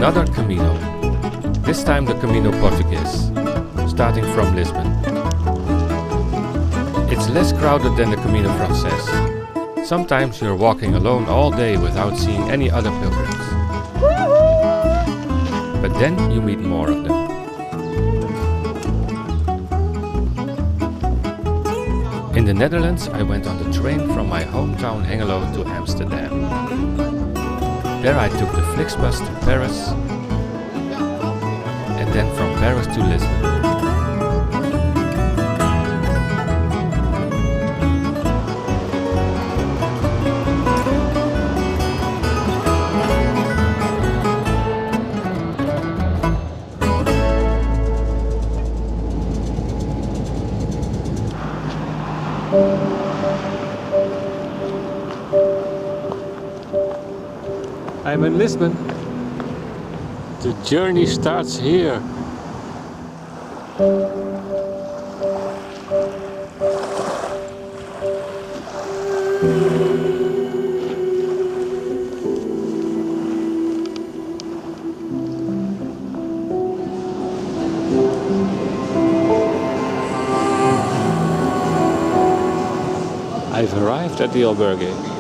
another Camino, this time the Camino Portugués, starting from Lisbon. It's less crowded than the Camino Francés. Sometimes you're walking alone all day without seeing any other pilgrims. But then you meet more of them. In the Netherlands, I went on the train from my hometown Hengelo to Amsterdam. There I took the Flixbus to Paris, and then from Paris to Lisbon. I'm in Lisbon. The journey starts here. I've arrived at the albergue.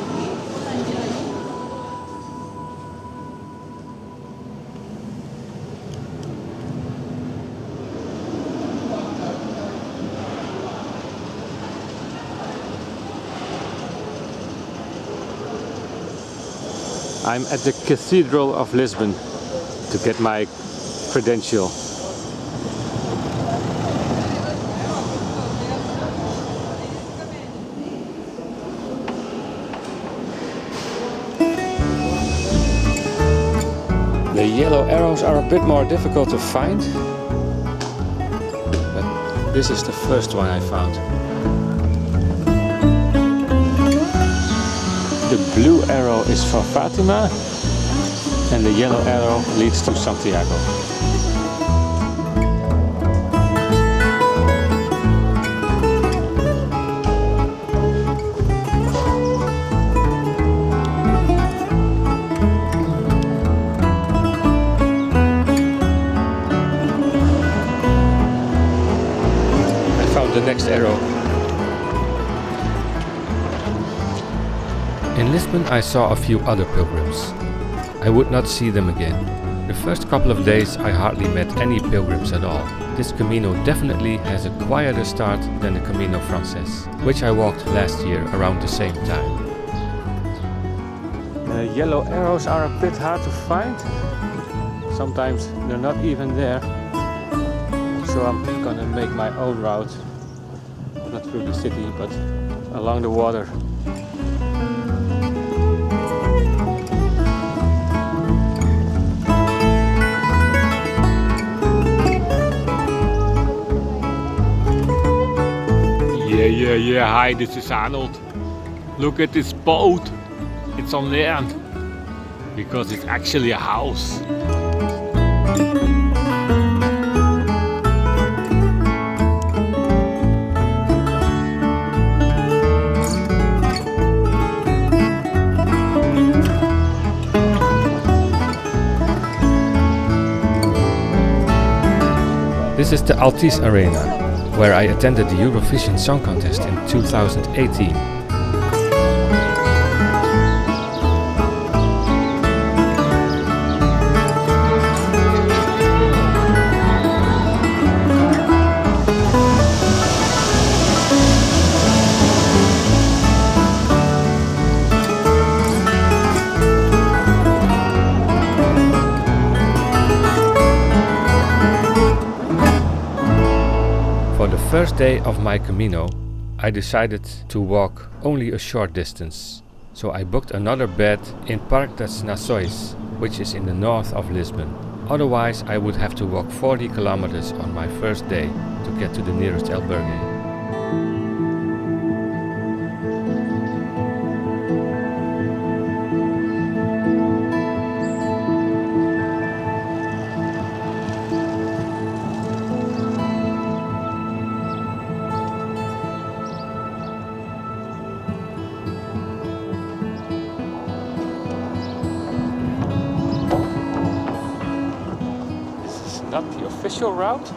I'm at the Cathedral of Lisbon to get my credential. The yellow arrows are a bit more difficult to find, but this is the first one I found. The blue arrow is for Fatima and the yellow arrow leads to Santiago. I found the next arrow. In Lisbon I saw a few other pilgrims. I would not see them again. The first couple of days I hardly met any pilgrims at all. This Camino definitely has a quieter start than the Camino Francés, which I walked last year around the same time. The yellow arrows are a bit hard to find. Sometimes they're not even there. So I'm gonna make my own route. Not through the city, but along the water. Yeah, hi, this is Arnold. Look at this boat. It's on land. Because it's actually a house. This is the Altice Arena, where I attended the Eurovision Song Contest in 2018. For the first day of my Camino, I decided to walk only a short distance, so I booked another bed in Parque das Nações, which is in the north of Lisbon. Otherwise I would have to walk 40 kilometers on my first day to get to the nearest albergue. not the official route,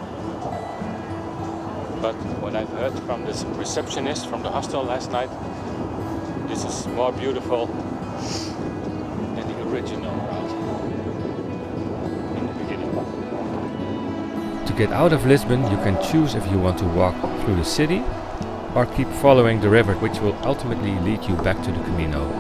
but what I've heard from the receptionist from the hostel last night, this is more beautiful than the original route in the beginning. To get out of Lisbon, you can choose if you want to walk through the city or keep following the river, which will ultimately lead you back to the Camino.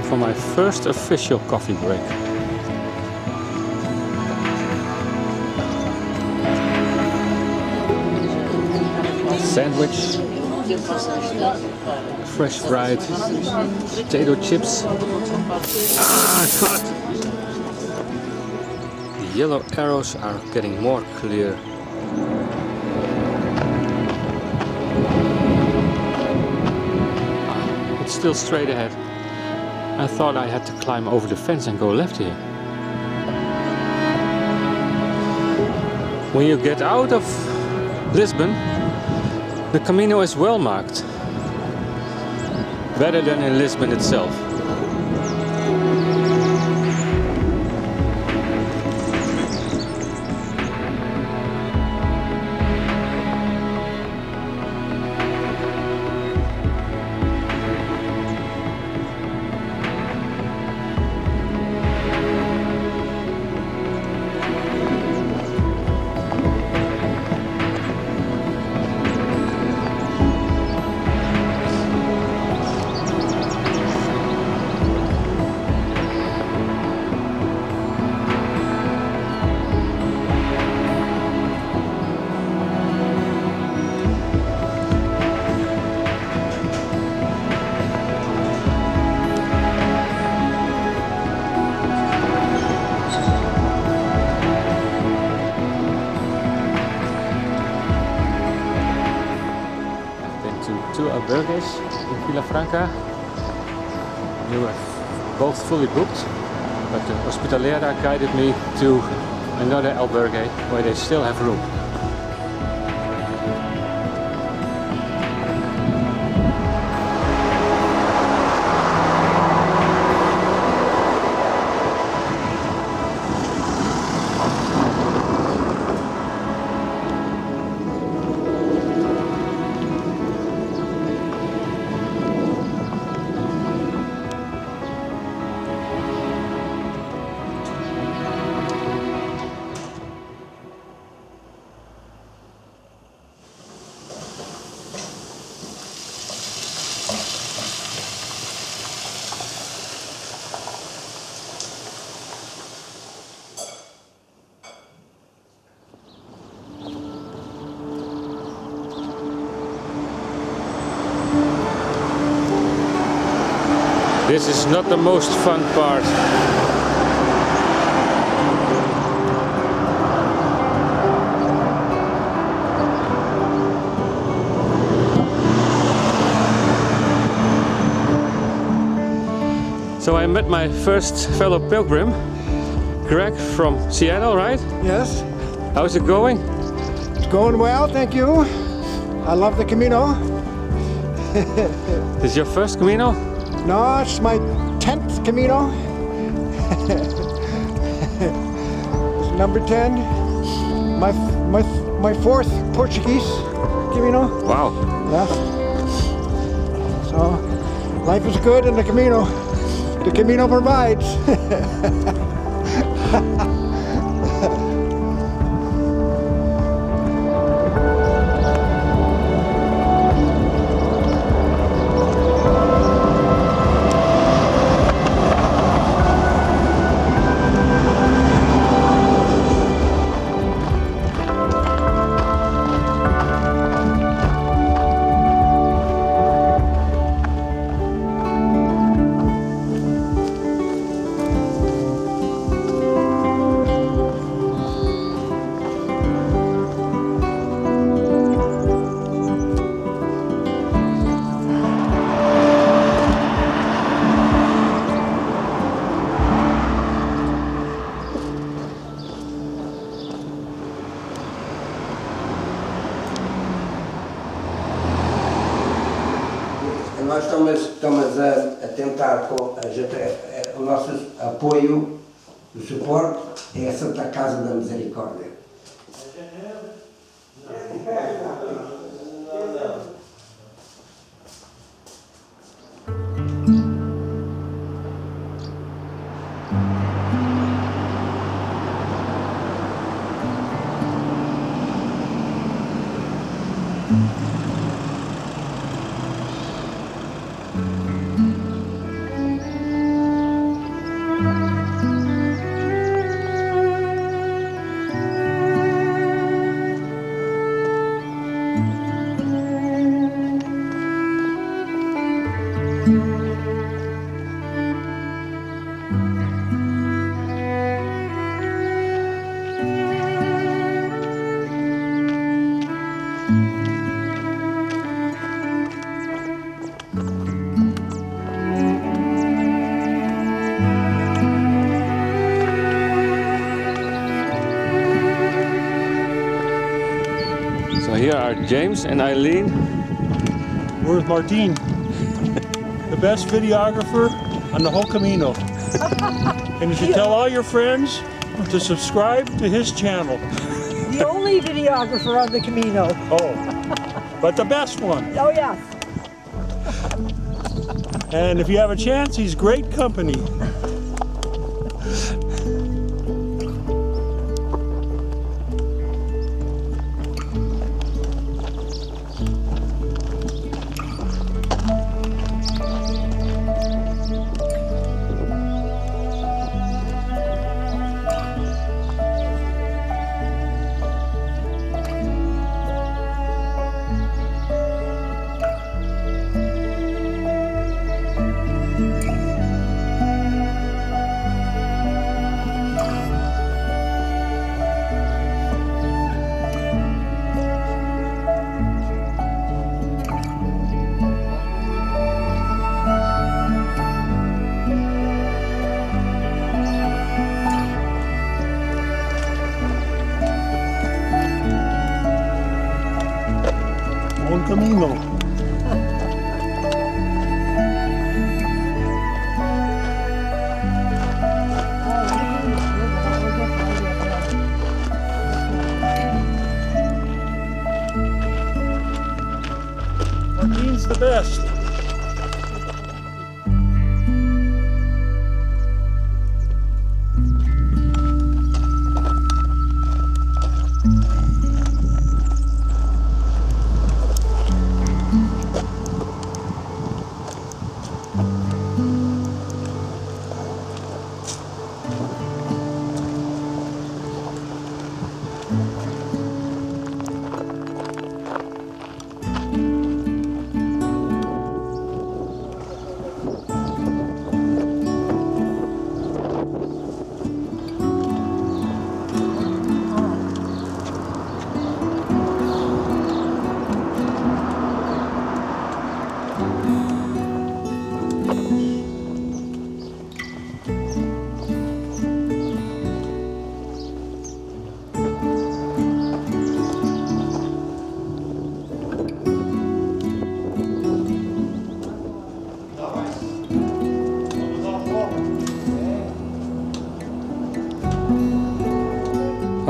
For my first official coffee break. Sandwich, fresh fried potato chips. God. The yellow arrows are getting more clear. It's still straight ahead. I thought I had to climb over the fence and go left here. When you get out of Lisbon, the Camino is well marked. Better than in Lisbon itself. Two albergues in Villa Franca. They were both fully booked, but the hospitalera guided me to another albergue where they still have room. This is not the most fun part. So I met my first fellow pilgrim, Greg from Seattle, right? Yes. How's it going? It's going well, thank you. I love the Camino. This is your first Camino? No, it's my 10th Camino. It's number 10. My fourth Portuguese Camino. Wow. Yeah. So life is good in the Camino. The Camino provides. estamos a tentar com o nosso apoio, o suporte é a Santa Casa da Misericórdia. So here are James and Eileen. We're with Martijn, the best videographer on the whole Camino. And you should tell all your friends to subscribe to his channel. The only videographer on the Camino. Oh, but the best one. Oh, yes. And if you have a chance, he's great company. Buen camino. Martijn's the best.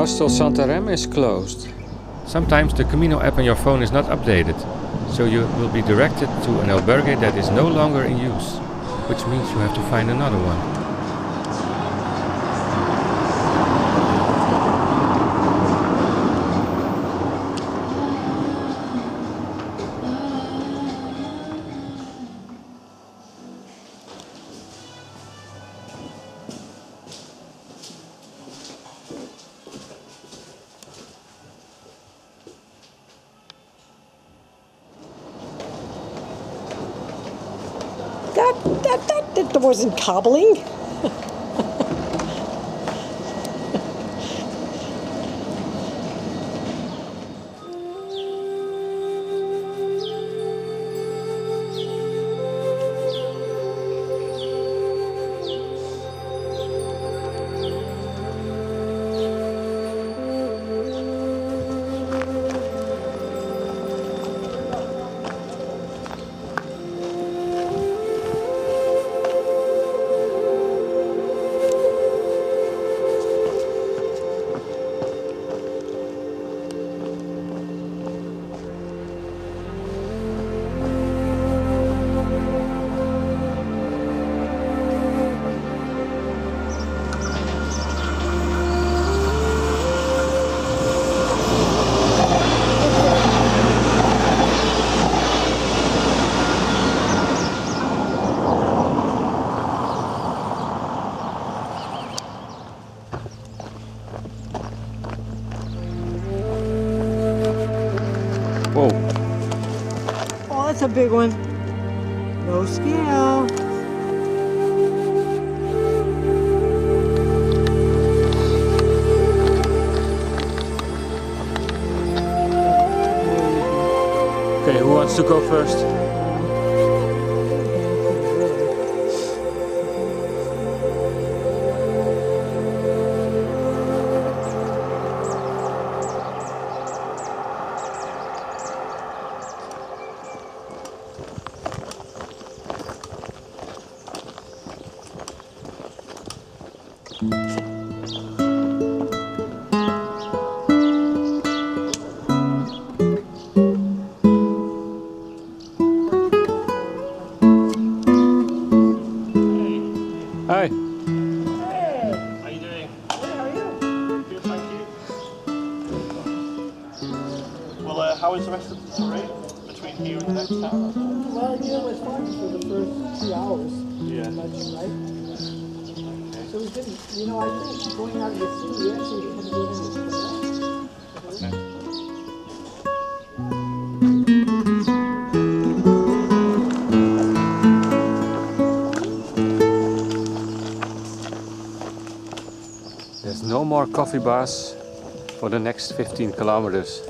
Hostel Santarém is closed. Sometimes the Camino app on your phone is not updated, so you will be directed to an albergue that is no longer in use, which means you have to find another one. That wasn't cobbling. big one. No scale. Okay, who wants to go first? Hi. Hey. How you doing? Good, how are you? Good, thank you. Well, how is the rest of the terrain between here and the next town? Well, you know, it's fine for the first 2 hours. Yeah. Much, right? So we didn't, you know, I think going out of the city, we actually didn't go into the Okay. There's no more coffee bars for the next 15 kilometers.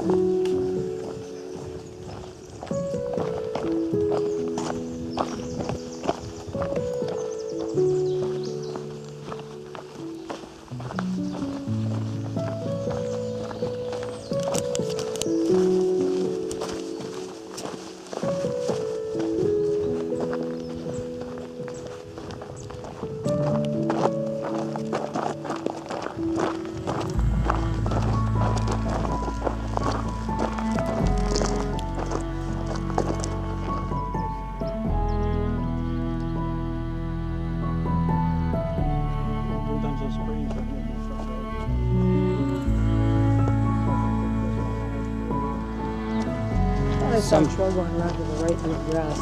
I saw a trail going around to the right in the grass.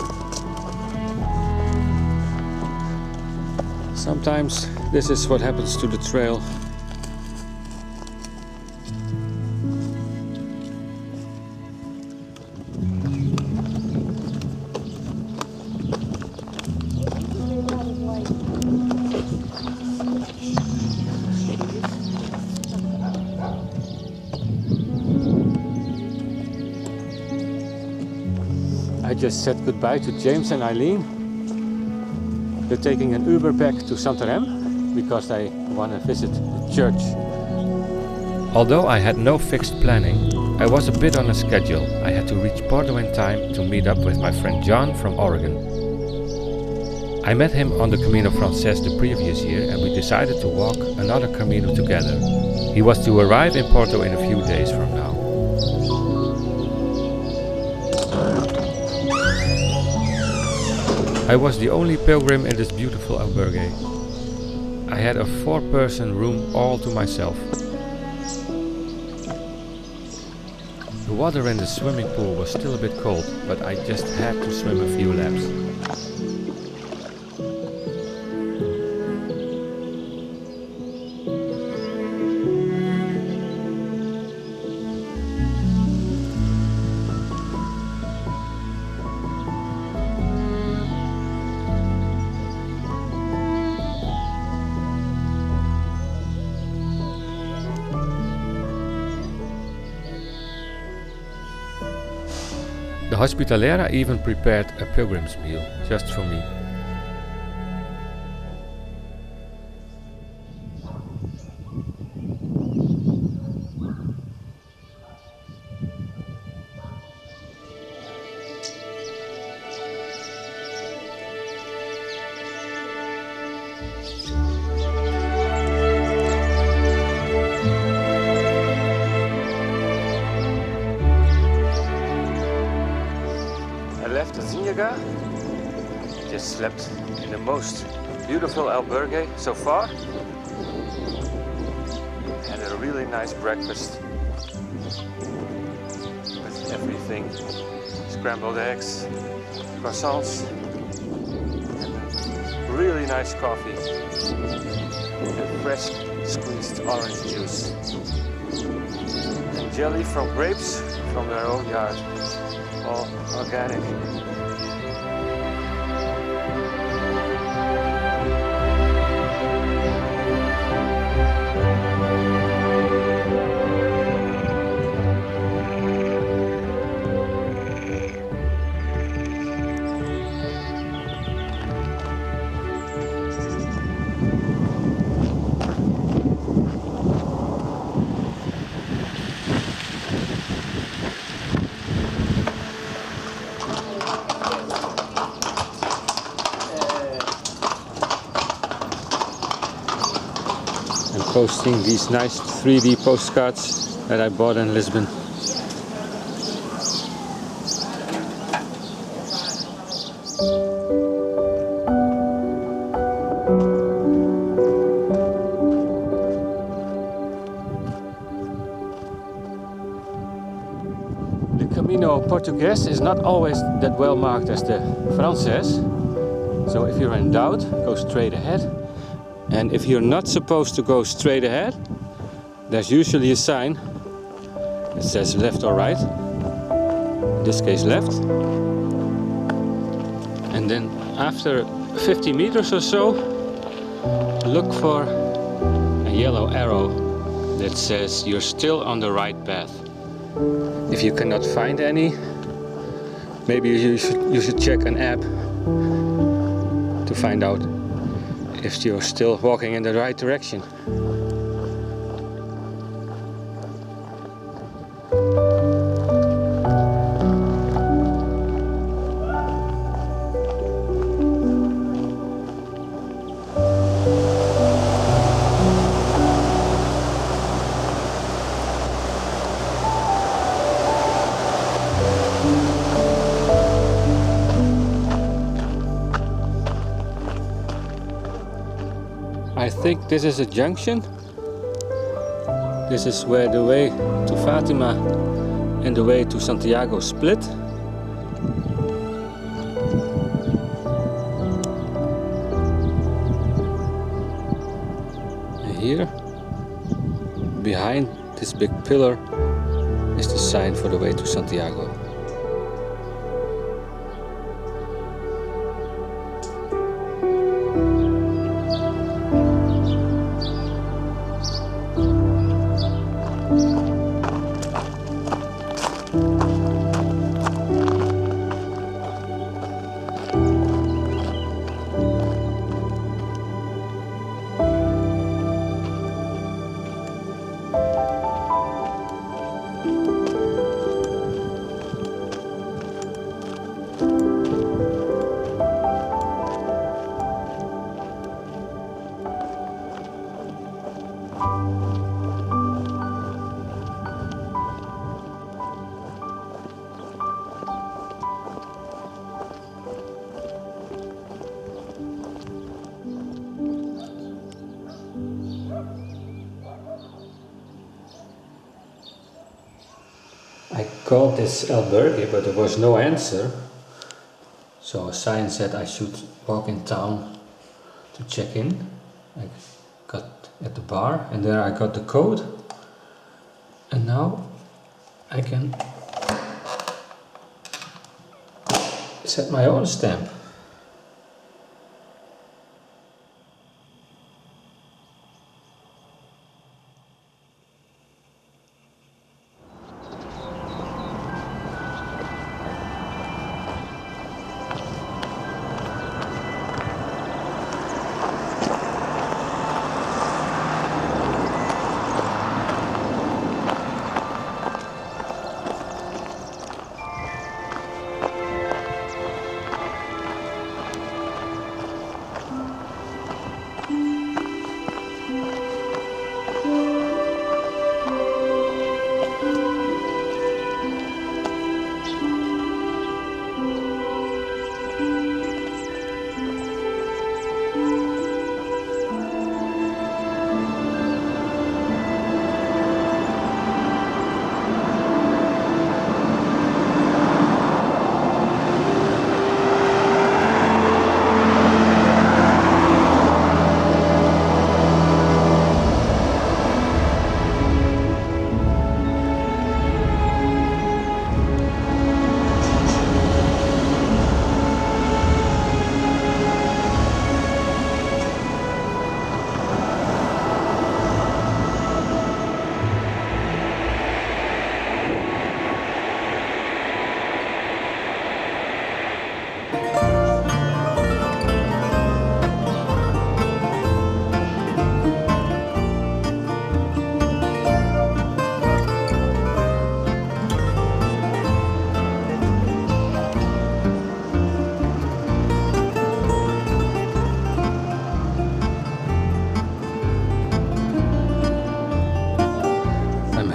Sometimes this is what happens to the trail. I just said goodbye to James and Eileen. They're taking an Uber back to Santarém because they want to visit the church. Although I had no fixed planning, I was a bit on a schedule. I had to reach Porto in time to meet up with my friend John from Oregon. I met him on the Camino Frances the previous year and we decided to walk another Camino together. He was to arrive in Porto in a few days from now. I was the only pilgrim in this beautiful albergue. I had a 4-person room all to myself. The water in the swimming pool was still a bit cold, but I just had to swim a few laps. The Hospitalera even prepared a pilgrim's meal just for me. I left Zinjaga, just slept in the most beautiful albergue so far. Had a really nice breakfast with everything, scrambled eggs, croissants, and a really nice coffee and fresh squeezed orange juice and jelly from grapes from their own yard. All organic. posting these nice 3D postcards that I bought in Lisbon. The Camino Portugués is not always that well marked as the Frances, so if you're in doubt, go straight ahead. And if you're not supposed to go straight ahead, there's usually a sign that says left or right. In this case left. And then after 50 meters or so, look for a yellow arrow that says you're still on the right path. If you cannot find any, maybe you should check an app to find out if you're still walking in the right direction. I think this is a junction. This is where the way to Fatima and the way to Santiago split. And here, behind this big pillar, is the sign for the way to Santiago. I called this albergue, but there was no answer. So a sign said I should walk in town to check in. I got at the bar and there I got the code. And now I can set my own stamp.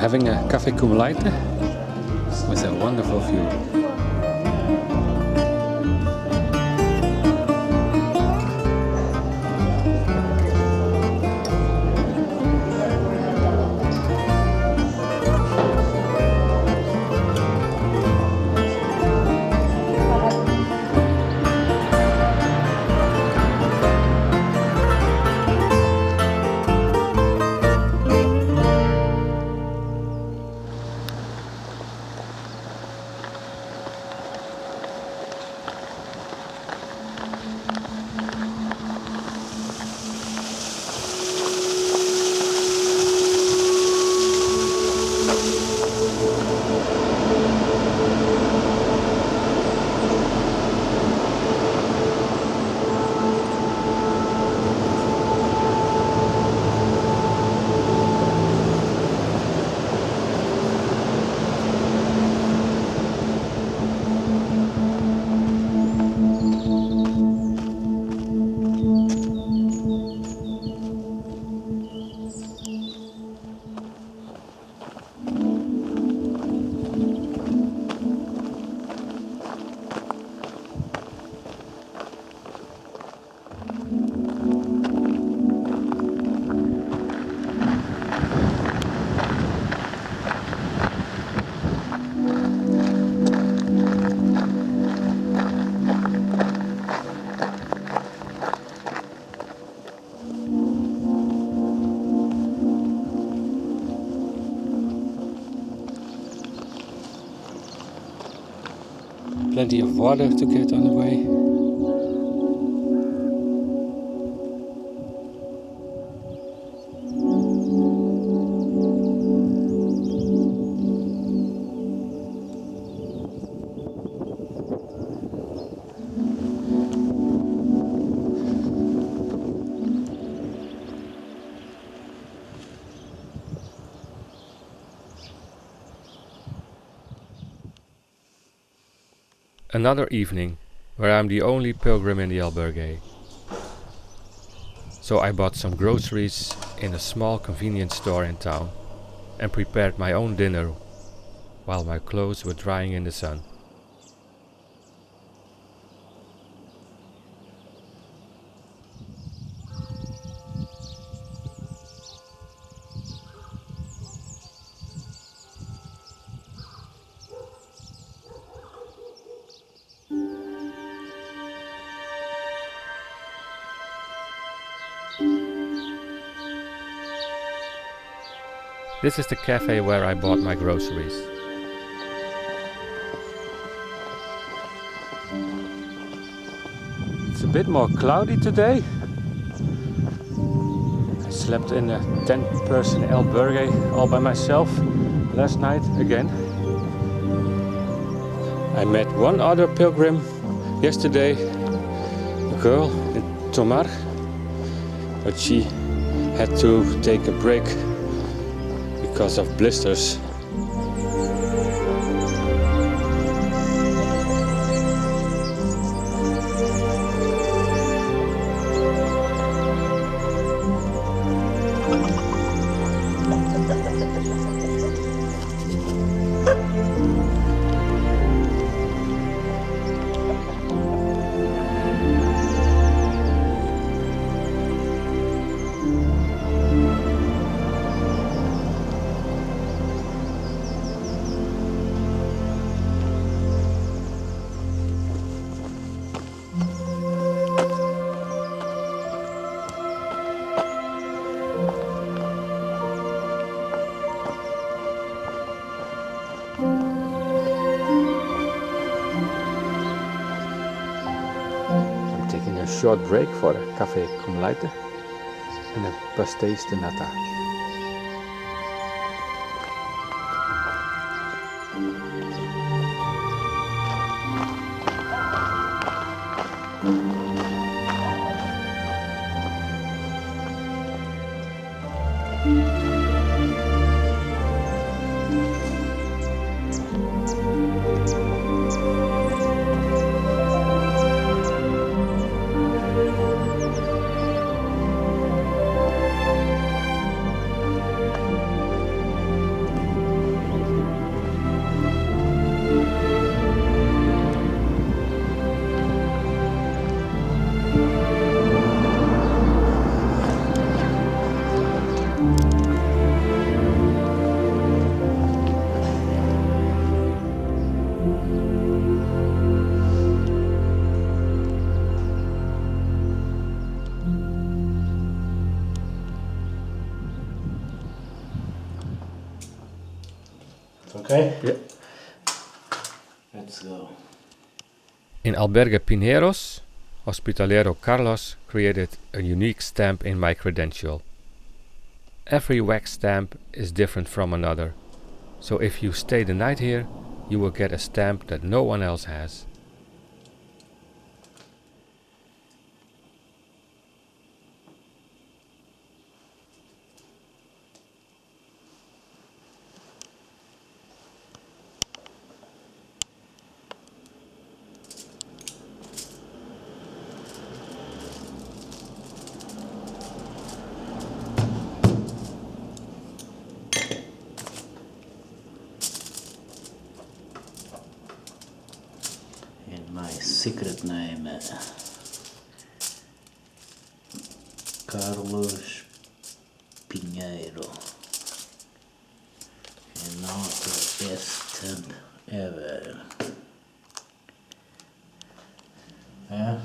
having a cafe cum laude with a wonderful view. Plenty of water to get on the way. Another evening where I'm the only pilgrim in the albergue. So I bought some groceries in a small convenience store in town and prepared my own dinner while my clothes were drying in the sun. This is the cafe where I bought my groceries. It's a bit more cloudy today. I slept in a 10-person albergue all by myself last night again. I met one other pilgrim yesterday, a girl in Tomar, but she had to take a break because of blisters. A short break for a café cum laude and a pastéis de nata. Okay? Yeah. Let's go. In Albergue Pinheiros, Hospitalero Carlos created a unique stamp in my credential. Every wax stamp is different from another, so if you stay the night here, you will get a stamp that no one else has. And my secret name Carlos Pinheiro. And not the best stamp ever. Yeah.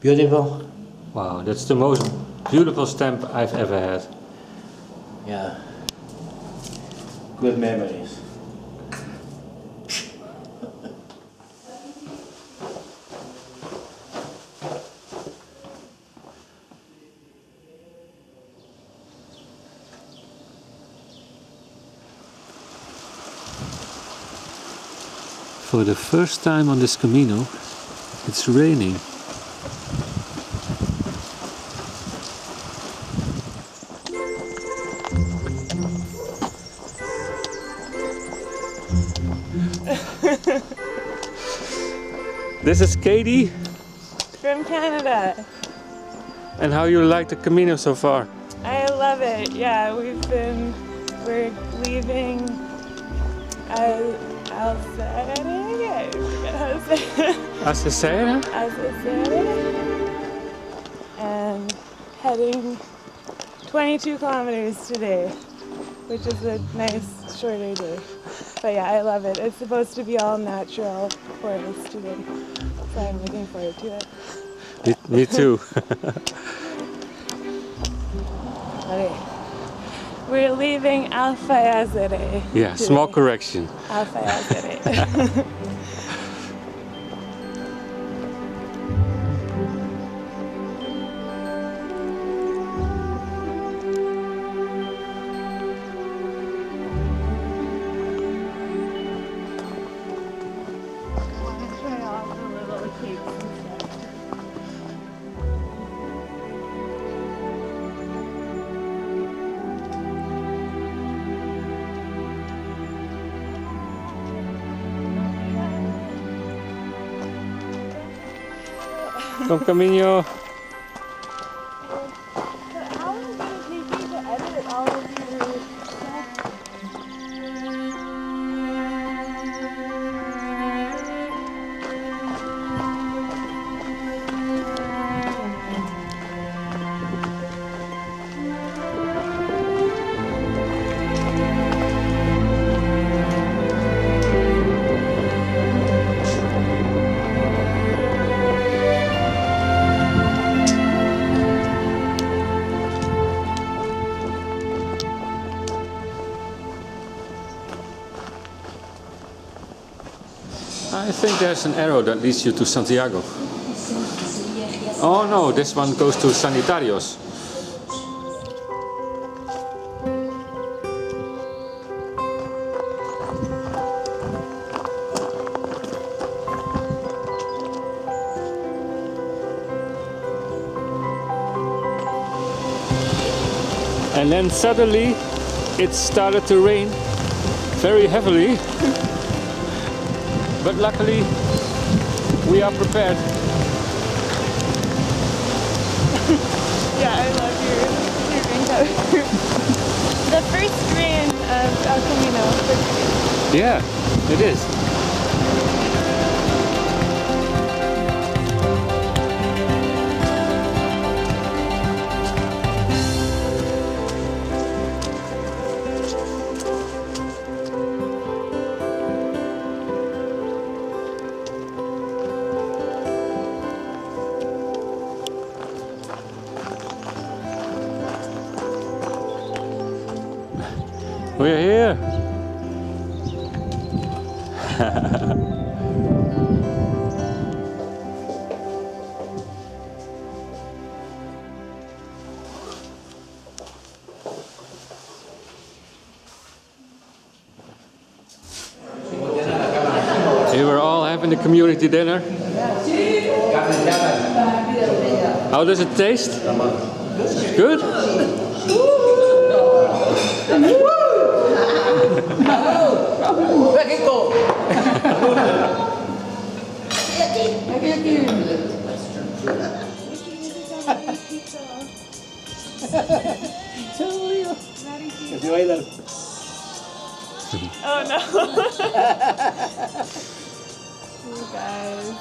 Beautiful. Wow, that's the most beautiful stamp I've ever had. Yeah. Good memories. For the first time on this Camino, it's raining. This is Katie. From Canada. And how you like the Camino so far? I love it. Yeah, we're leaving Alcere. I forget how to say it. Acesera? Alcere. And heading 22 kilometers today, which is a nice shorter day. But yeah, I love it. It's supposed to be all natural forest today, so I'm looking forward to it. Me too. Okay. We're leaving Alfayazere. Yeah, small correction. Alfayazere. Come Camino. How long did it take you to edit all of your stuff? I think there's an arrow that leads you to Santiago. Oh no, this one goes to Sanitarios. And then suddenly it started to rain very heavily. But luckily we are prepared. Yeah, I love your raincoat. The first rain of El Camino. Yeah, it is. We're here. Here we're all having the community dinner. How does it taste? Good? Oh no. You guys.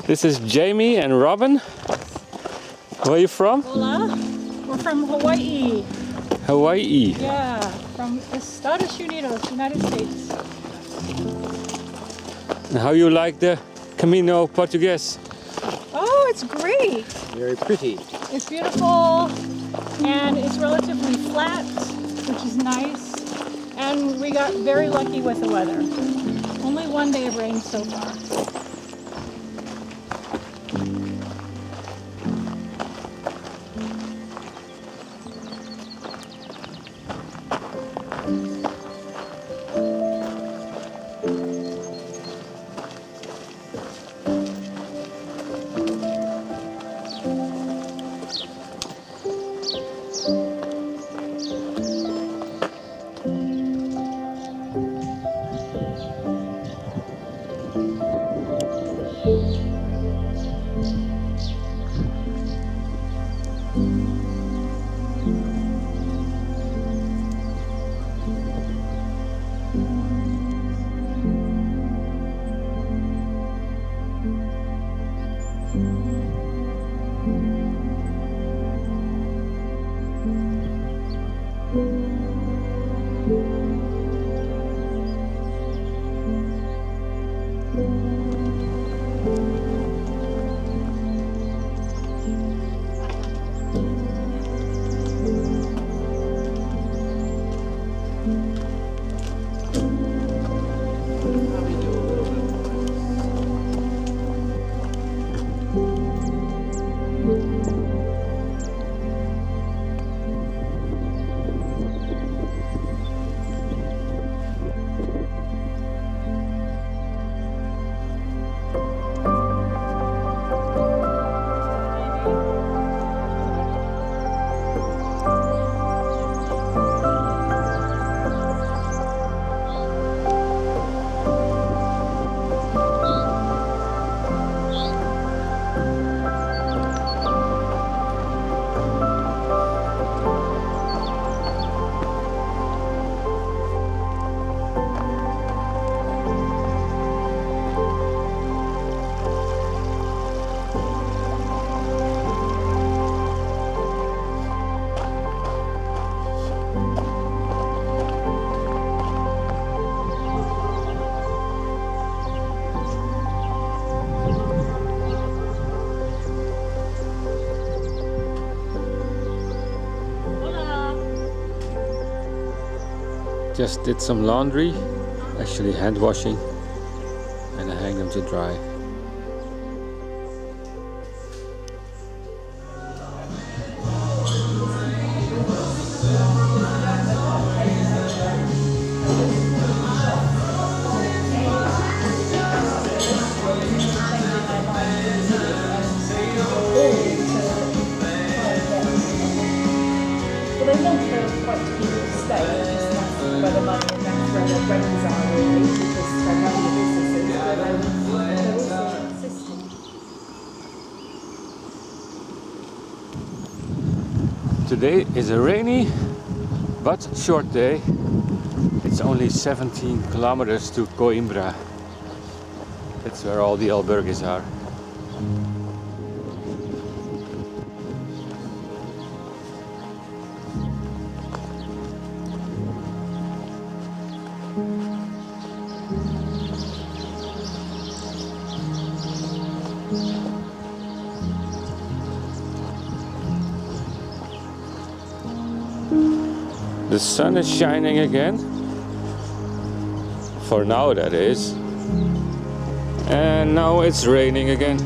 This is Jamie and Robin. Where are you from? Hola. We're from Hawaii. Hawaii. Yeah, from Estados Unidos, United States. And how you like the Camino Portugués? Oh, it's great. Very pretty. It's beautiful and it's relatively flat, which is nice. And we got very lucky with the weather. Only one day of rain so far. Just did some laundry, actually hand washing, and I hang them to dry. Well, they want the quite people to stay, just that's where the money and that's where the friends are really, because they run the businesses, but they're also consistent. Today is a rainy but short day. It's only 17 kilometers to Coimbra. That's where all the albergues are. The sun is shining again, for now that is, and now it's raining again.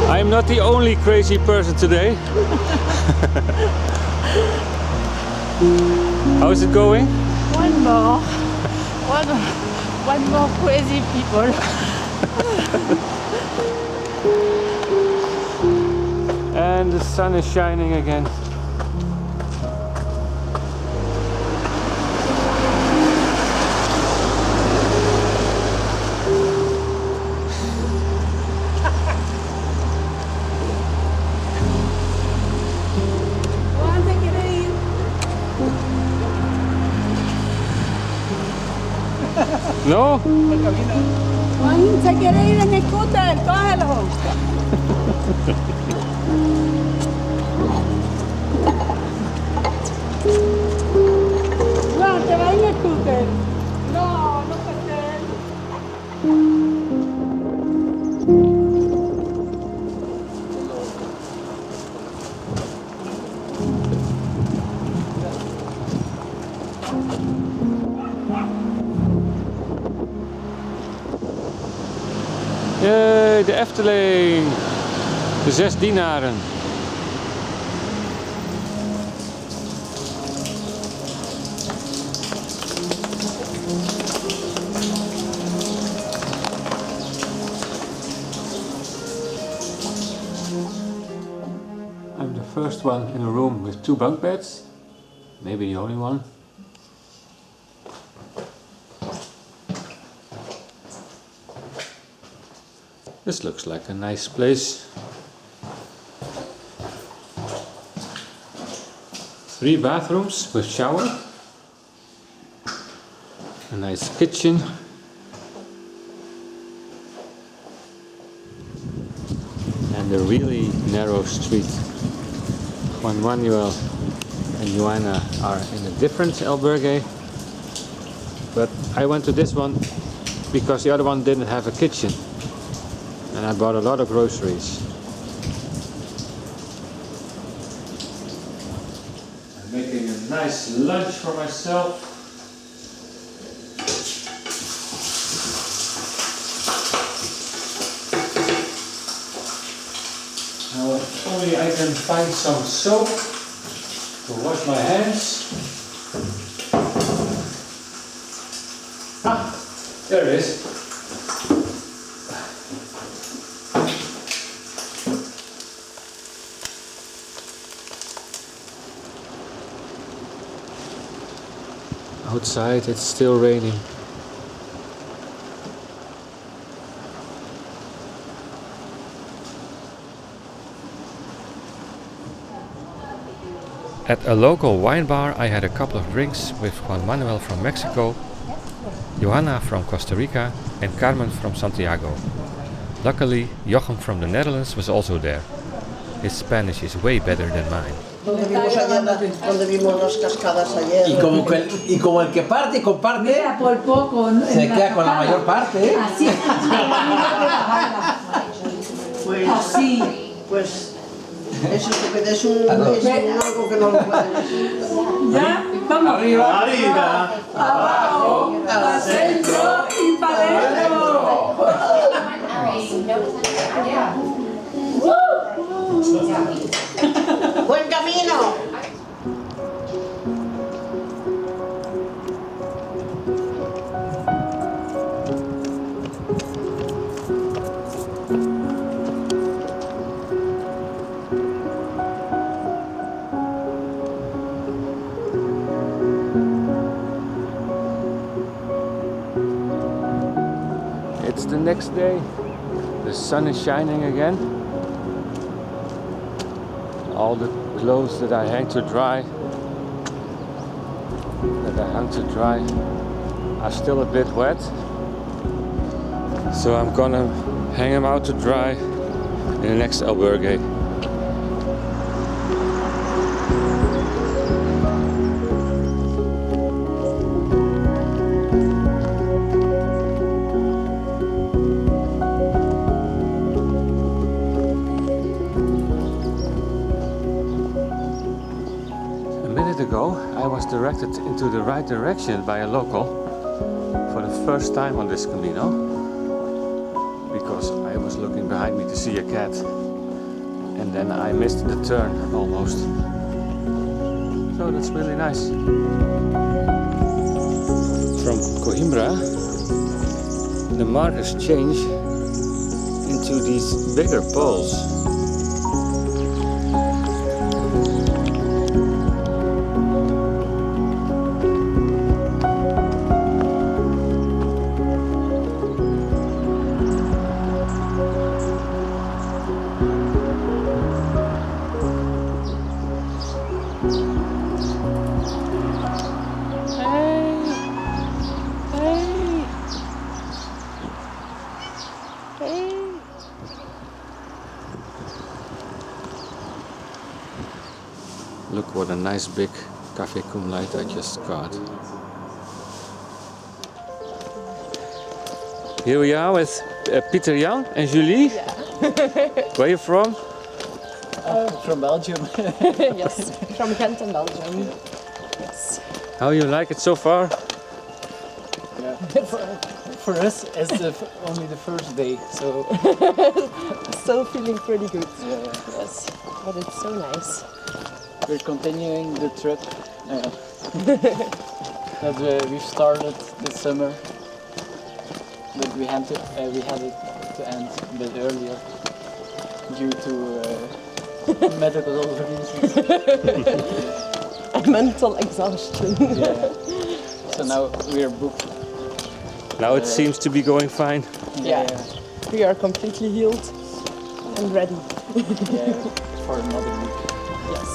I'm not the only crazy person today. How's it going? One more crazy people. And the sun is shining again. No? Juan, se quiere ir en scooter, cógelo. Juan, te va a ir en scooter. No, no puede ser. Yay, de Efteling! De 6 dienaren. I'm the first one in a room with 2 bunk beds. Maybe the only one. This looks like a nice place. 3 bathrooms with shower. A nice kitchen. And a really narrow street. Juan Manuel and Joanna are in a different albergue. But I went to this one because the other one didn't have a kitchen. And I bought a lot of groceries. I'm making a nice lunch for myself. Now if only I can find some soap to wash my hands. Ah, there it is. Outside it's still raining. At a local wine bar I had a couple of drinks with Juan Manuel from Mexico, Johanna from Costa Rica and Carmen from Santiago. Luckily, Jochem from the Netherlands was also there. His Spanish is way better than mine. Donde vimos las cascadas ayer. Y como el que parte y comparte, por poco, ¿no? se queda con la mayor parte, ¿eh? Así. Pues, Así. pues eso es algo que no lo pueden. ¿Ya? Vamos. Arriba, arriba, Abajo, al centro y para adentro. ¡Buen camino! It's the next day. The sun is shining again. All the clothes that I hung to dry, are still a bit wet. So I'm gonna hang them out to dry in the next albergue. Ago, I was directed into the right direction by a local for the first time on this Camino, because I was looking behind me to see a cat and then I missed the turn almost. So that's really nice. From Coimbra, the markers change into these bigger poles. Look what a nice big Café Cum Laude I just got. Here we are with Pieter Jan and Julie. Yeah. Where are you from? From Belgium. Yes, from Ghent in Belgium. Yes. How you like it so far? Yeah. For us, it's only the first day, so Still feeling pretty good. yeah, Yes, but it's so nice. we're continuing the trip that we've started this summer, but we had it to end a bit earlier due to medical reasons. Mental exhaustion. Yeah. So now we are booked. Now it seems to be going fine. Yeah. We are completely healed and ready. Yeah, for another week. Yes.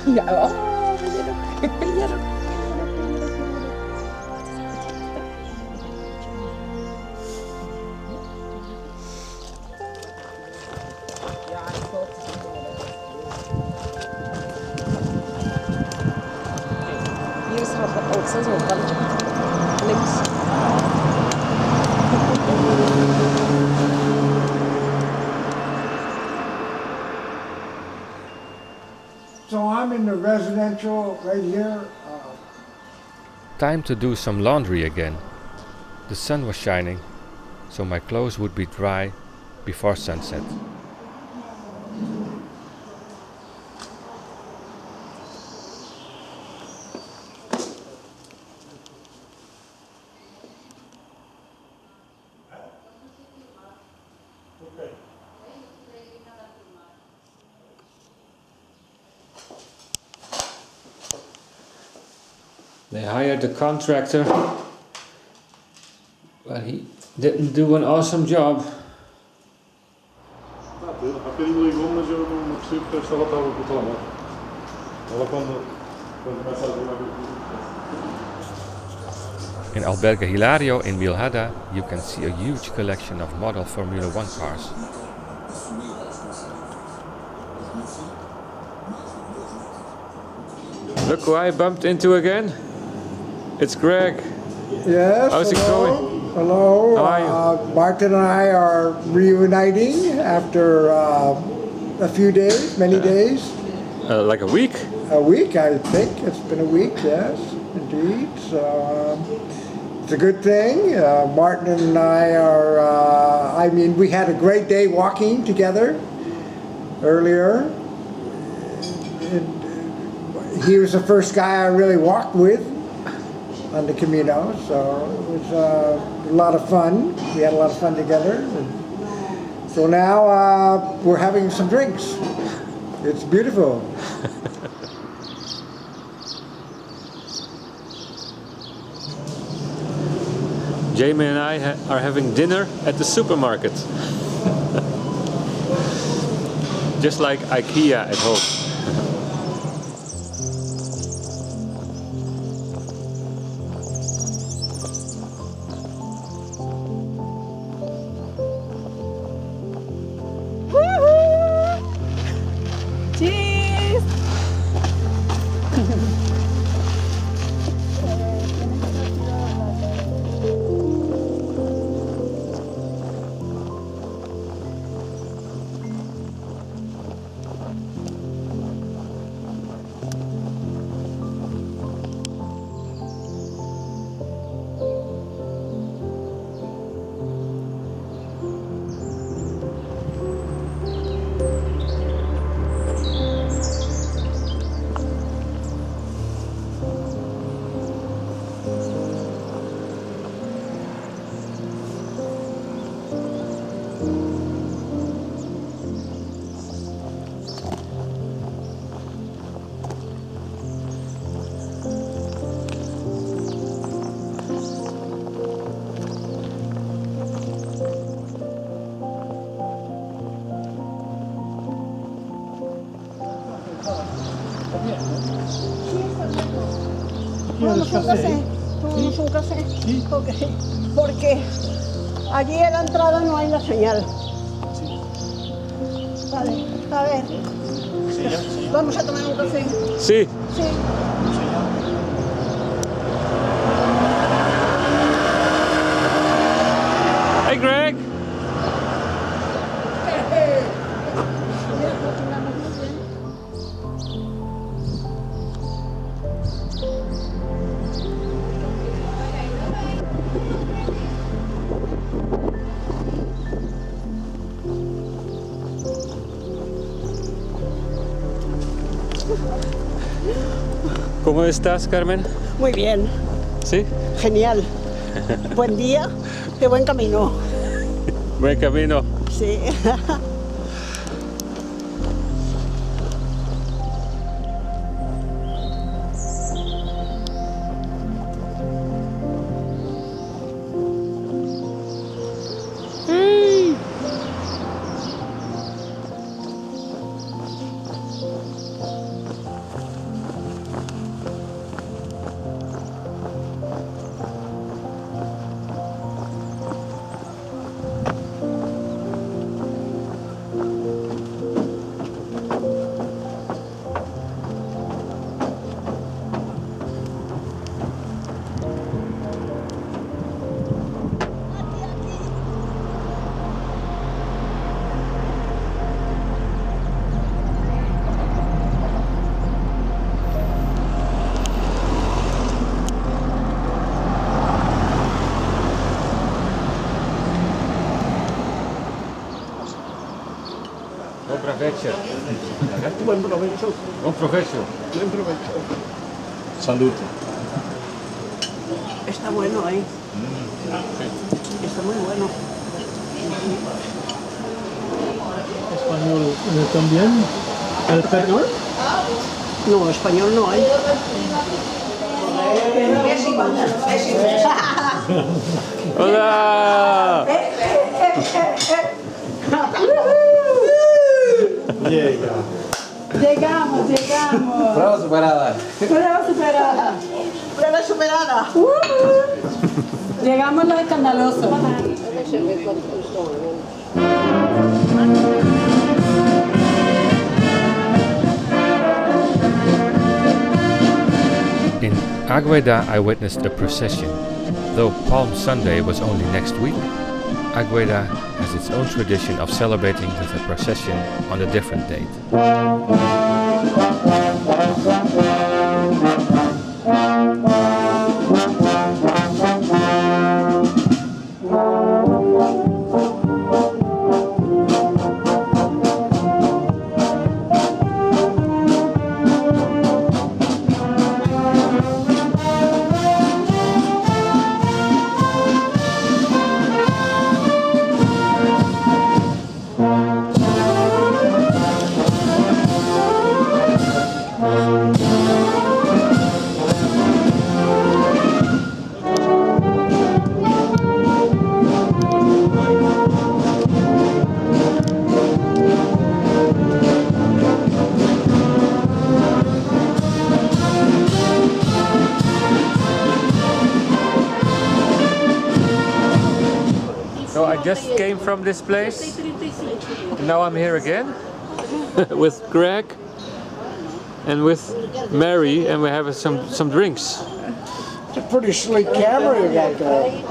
Ja, Sen så hoppar links. So I'm in the residential right here. Time to do some laundry again. The sun was shining, so my clothes would be dry before sunset. They hired a contractor, but he didn't do an awesome job. Aquele ligou, mas eu não percebi porque eu estava com o telemóvel. Ela quando começa a ver. In Albergue Hilario in Milhada, you can see a huge collection of model Formula 1 cars. Look who I bumped into again. It's Greg. Yes. How's it going? Hello. How are you? Martin and I are reuniting after a few days, many days. Like a week? A week, I think. It's been a week, yes, indeed. So it's a good thing. Martin and I are, we had a great day walking together earlier. He was the first guy I really walked with on the Camino, so it was a lot of fun. We had a lot of fun together. And so now we're having some drinks. It's beautiful. Jamie and I are having dinner at the supermarket. Just like IKEA at home. Cheers! Tomamos un café. Tomamos un café. Sí. Ok. Porque allí en la entrada no hay la señal. Sí. Vale, a ver. Sí. Vamos a tomar un café. Sí. Sí. Hey Greg! ¿Cómo estás, Carmen? Muy bien. ¿Sí? Genial. Buen día, qué buen camino. Buen camino. Sí. provecho. Buen provecho. Buen provecho. Buen provecho. Salud. Está bueno ahí. Está muy bueno. Español también. ¿El español? No, español no hay. Hola! Llegamos. Prueba superada. Prueba superada. Llegamos lo escandaloso. In Águeda, I witnessed a procession. Though Palm Sunday was only next week, Águeda has its own tradition of celebrating with a procession on a different date. So I just came from this place, and now I'm here again with Greg and with Mary, and we're having some drinks. It's a pretty sleek camera you got there.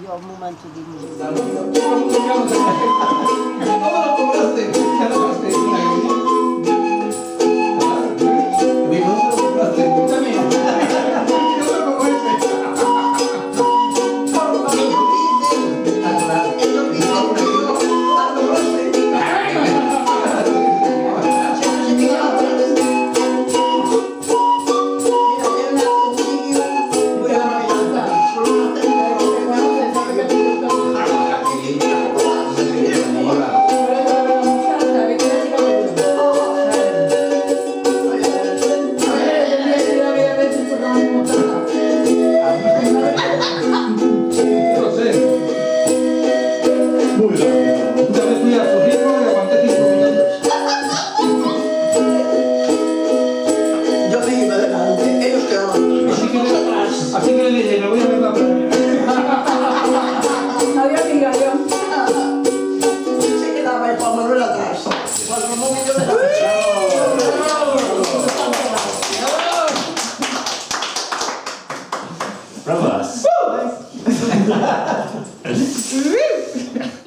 Io al momento di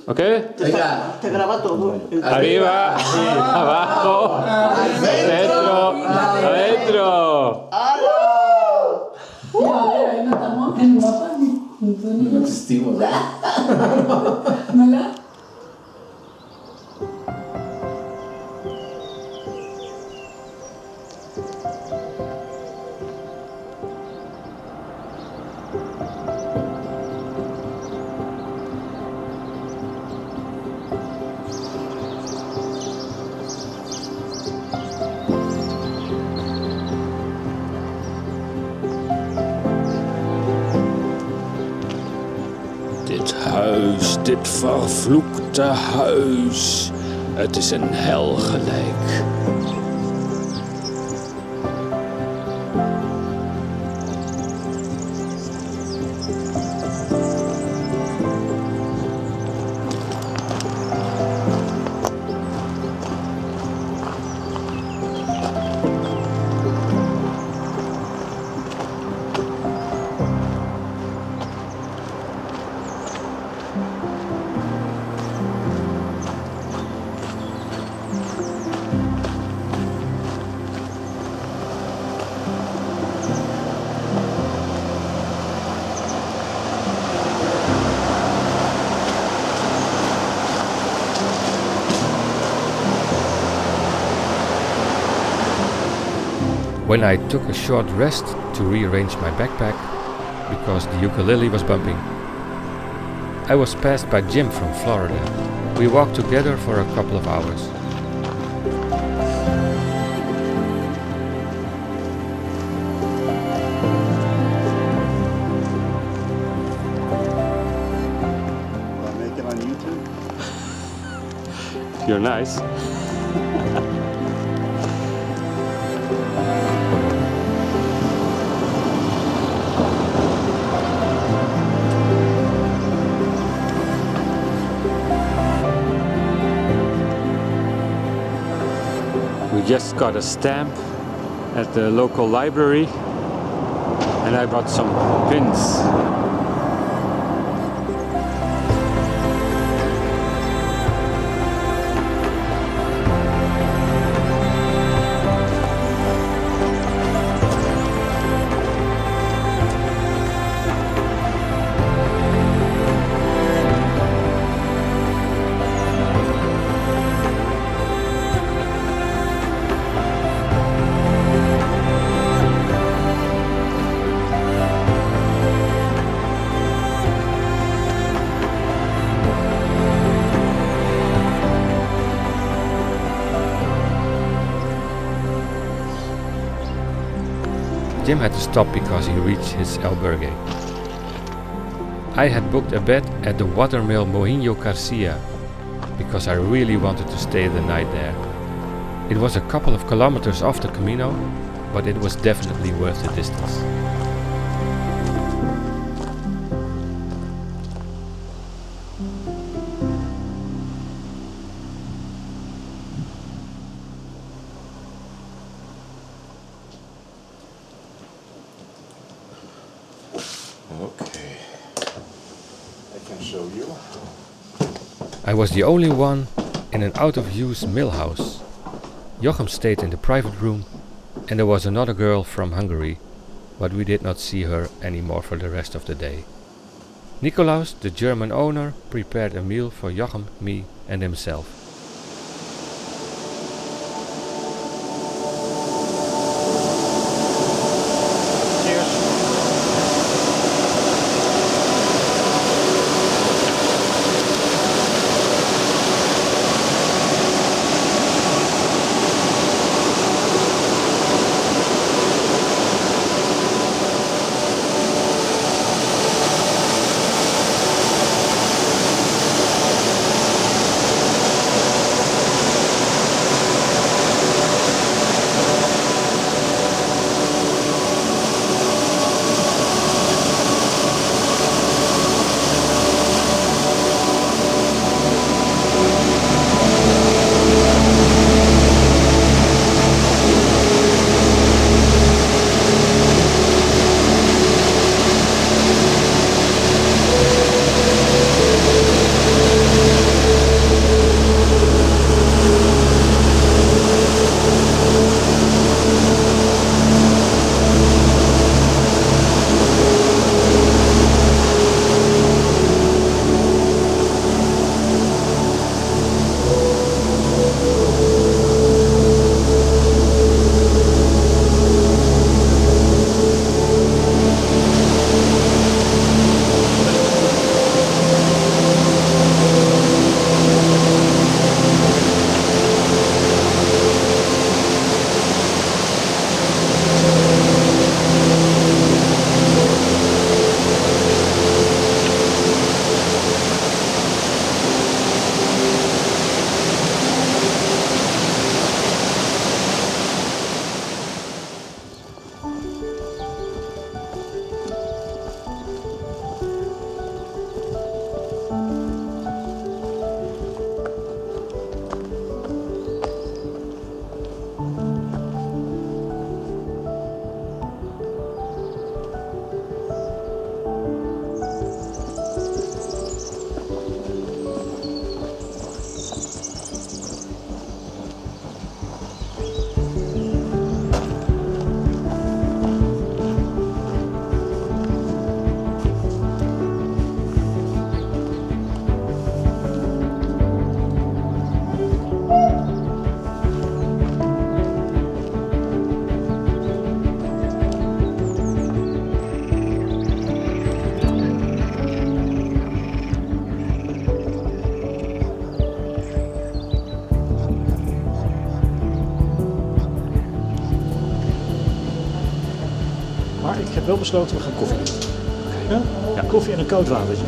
¿Ok? Te graba todo. Arriba, abajo, adentro, adentro. No existimos. Dit vervloekte huis. Het is een hel gelijk. When I took a short rest to rearrange my backpack, because the ukulele was bumping, I was passed by Jim from Florida. We walked together for a couple of hours. Wanna make it on YouTube? You're nice. We just got a stamp at the local library and I bought some pins. Jim had to stop because he reached his albergue. I had booked a bed at the watermill Moinho Garcia because I really wanted to stay the night there. It was a couple of kilometers off the Camino, but it was definitely worth the distance. Okay. I can show you. I was the only one in an out-of-use mill house. Jochem stayed in the private room and there was another girl from Hungary, but we did not see her anymore for the rest of the day. Nicolaus, the German owner, prepared a meal for Jochem, me and himself. heb wel besloten, we gaan koffie doen. Ja? Ja, koffie en een koud watertje.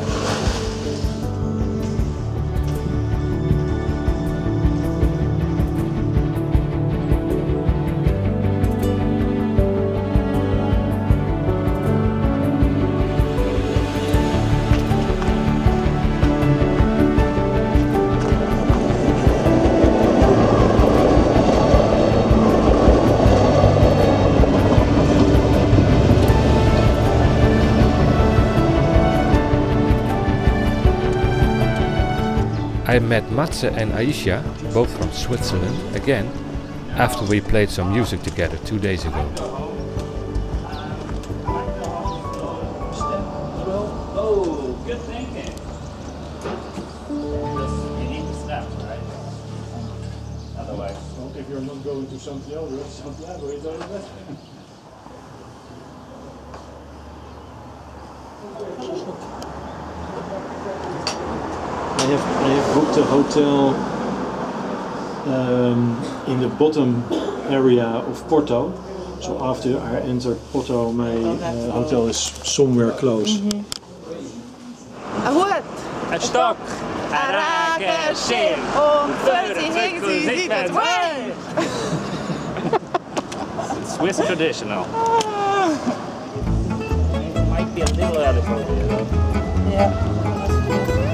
I met Matze and Aisha, both from Switzerland, again after we played some music together 2 days ago. Oh, good thinking. You need the steps, right? Otherwise. Well, if you're not going to Santiago, you don't know that. I have booked a hotel in the bottom area of Porto. So after I enter Porto, my hotel is somewhere close. What? Het stok. Arrakashim. It's Swiss traditional. It might be a little out of order though. Yeah.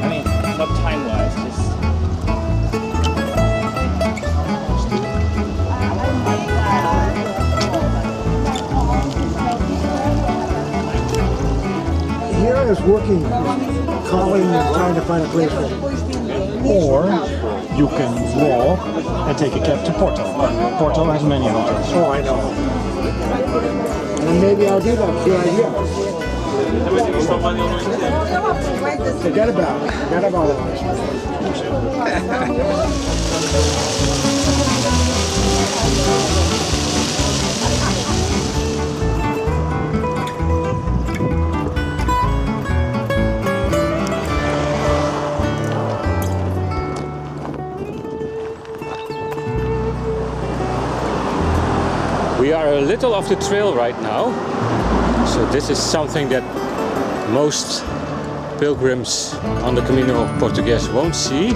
I mean, not time-wise, just... Here I was working, calling and trying to find a place for me. Or you can walk and take a cab to Porto. Porto has many hotels. Oh, I know. And maybe I'll do that. Good idea. Forget about it. Forget about it. We are a little off the trail right now, so this is something that most pilgrims on the Camino Portugués won't see,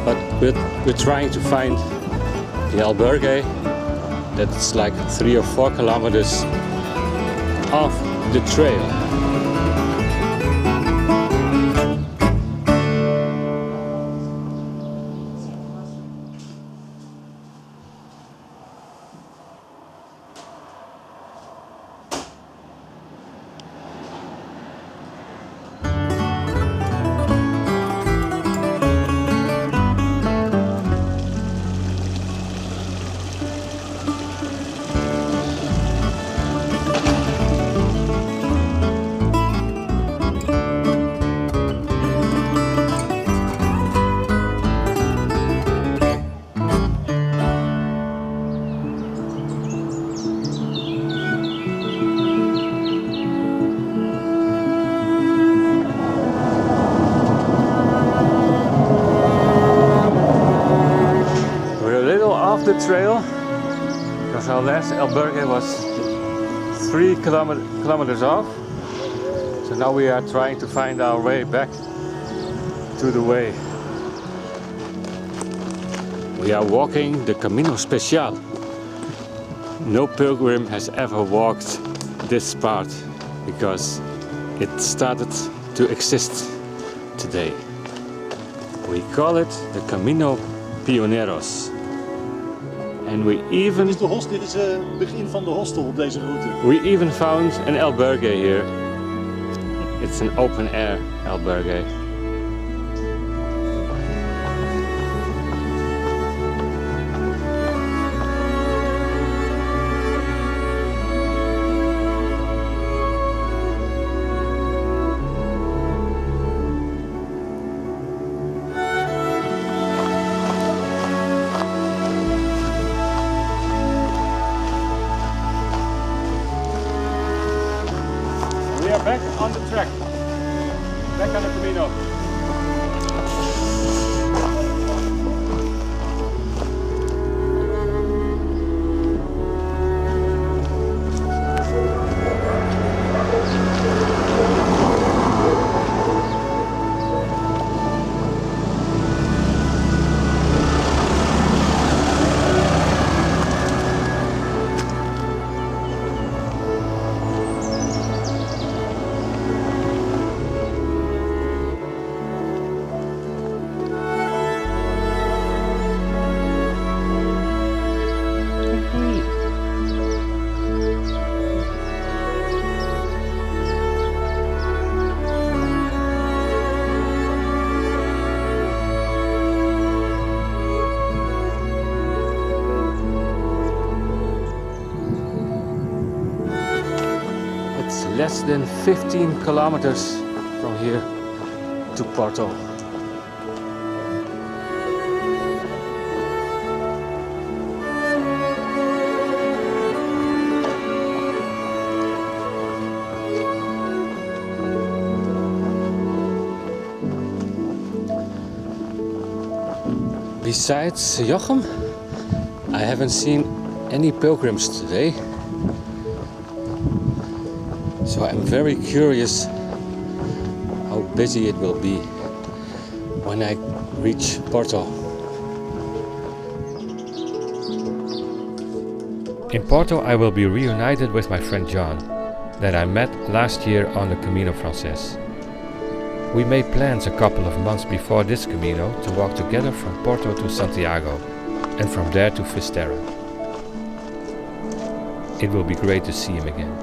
but we're trying to find the albergue that's like 3 or 4 kilometers off the trail. The trail, because our last albergue was 3 kilometers off, so now we are trying to find our way back to the way. We are walking the Camino Special. No pilgrim has ever walked this part because it started to exist today. We call it the Camino Pioneros. And we even... Dit is het begin van de hostel op deze route. We even found an albergue here. It's an open air albergue. We are back on the track, back on the Camino. It's less than 15 kilometers from here to Porto. Besides Jochem, I haven't seen any pilgrims today. So I'm very curious how busy it will be when I reach Porto. In Porto I will be reunited with my friend John, that I met last year on the Camino Frances. We made plans a couple of months before this Camino to walk together from Porto to Santiago and from there to Fisterra. It will be great to see him again.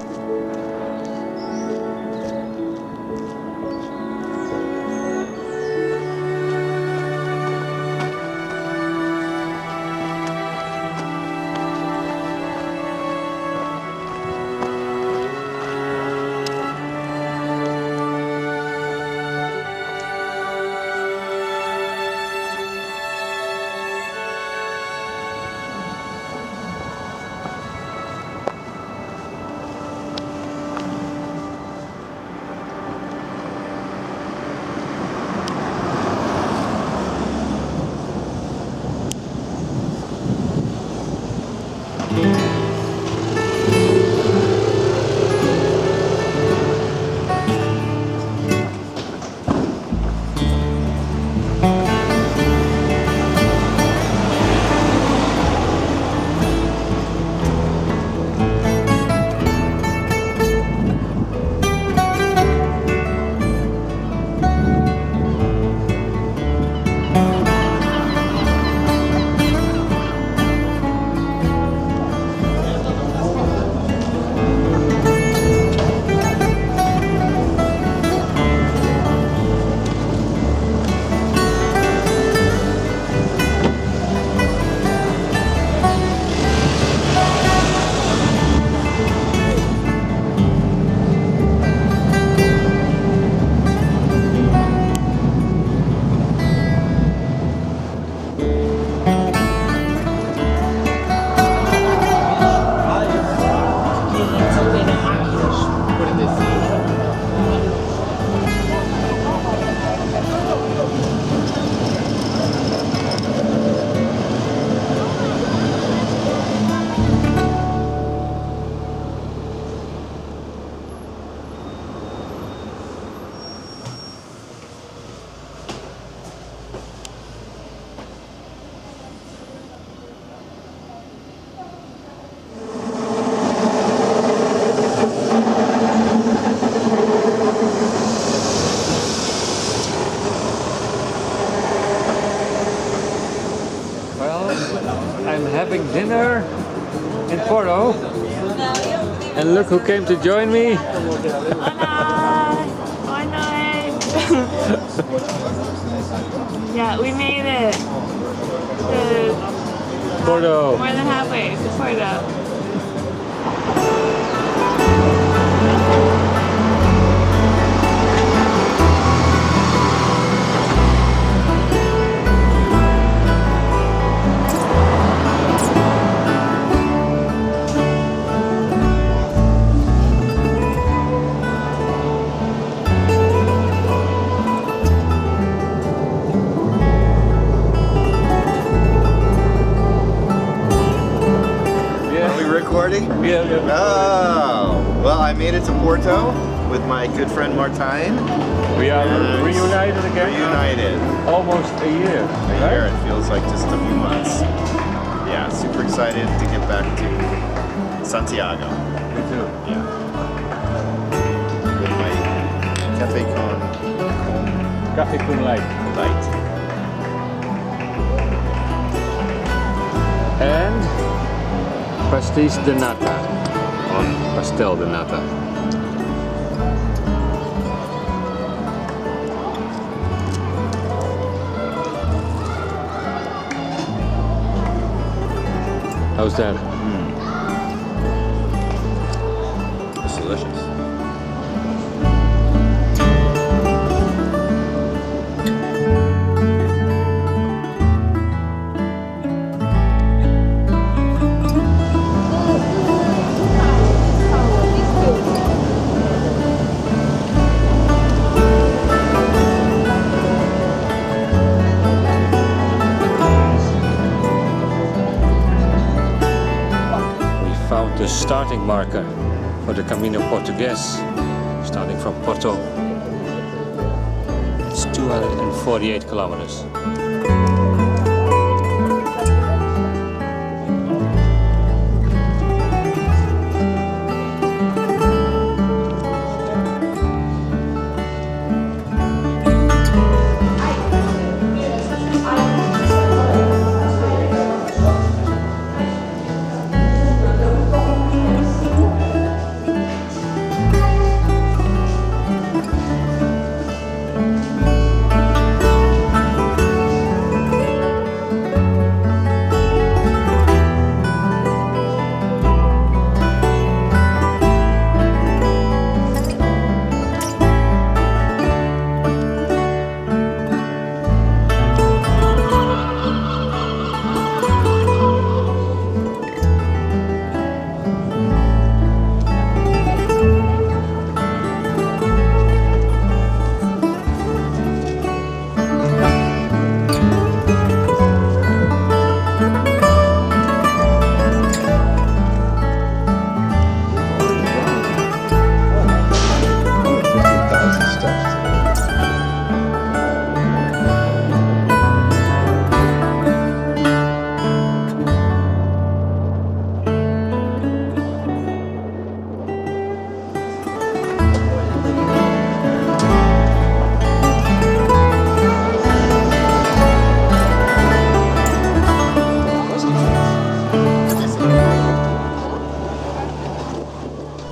Having dinner in Porto, and look who came to join me. Hola! Boa noite! Yeah, we made it to Porto. more than halfway to Porto. Yeah. Oh, well, I made it to Porto with my good friend Martijn. We are reunited again. Reunited. Almost a year. A year. It feels like just a few months. Yeah, super excited to get back to Santiago. Me too. Yeah. With my Café con light. And pastéis de nata, or pastel de nata. How's that? It's delicious. starting marker for the Camino Portugués, starting from Porto. It's 248 kilometers.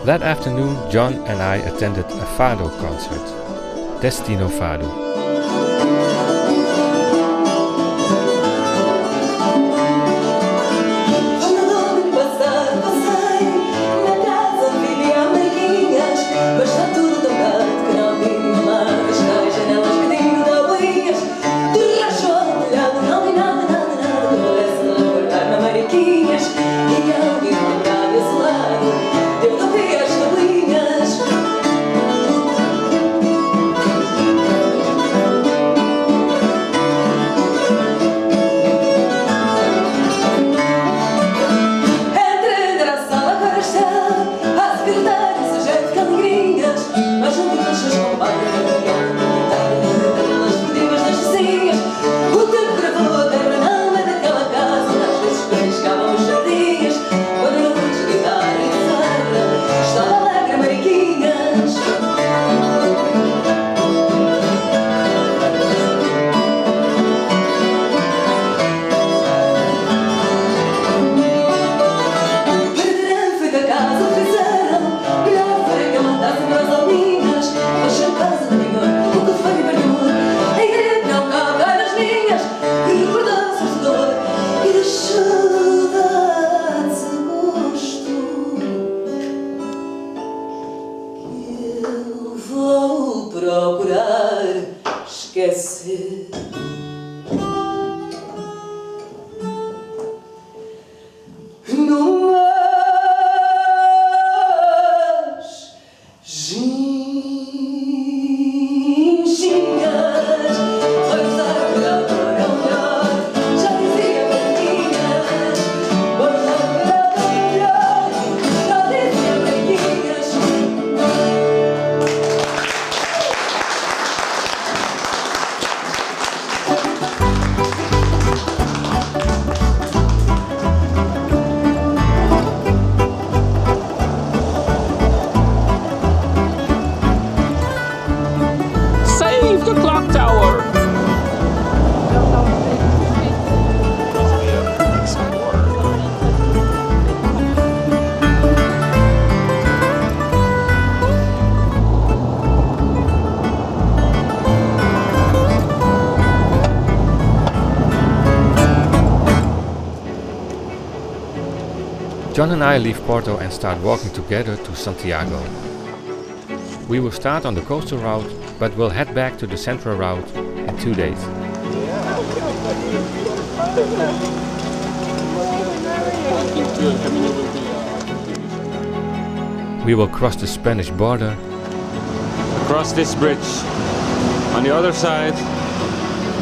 That afternoon, John and I attended a Fado concert, Destino Fado. John and I leave Porto and start walking together to Santiago. We will start on the coastal route, but we'll head back to the central route in 2 days. We will cross the Spanish border, across this bridge. On the other side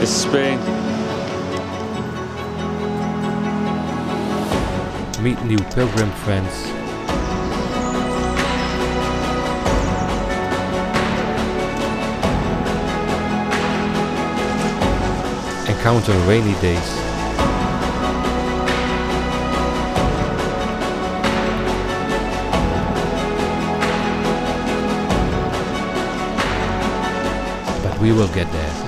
is Spain. Meet new pilgrim friends, encounter rainy days. But we will get there.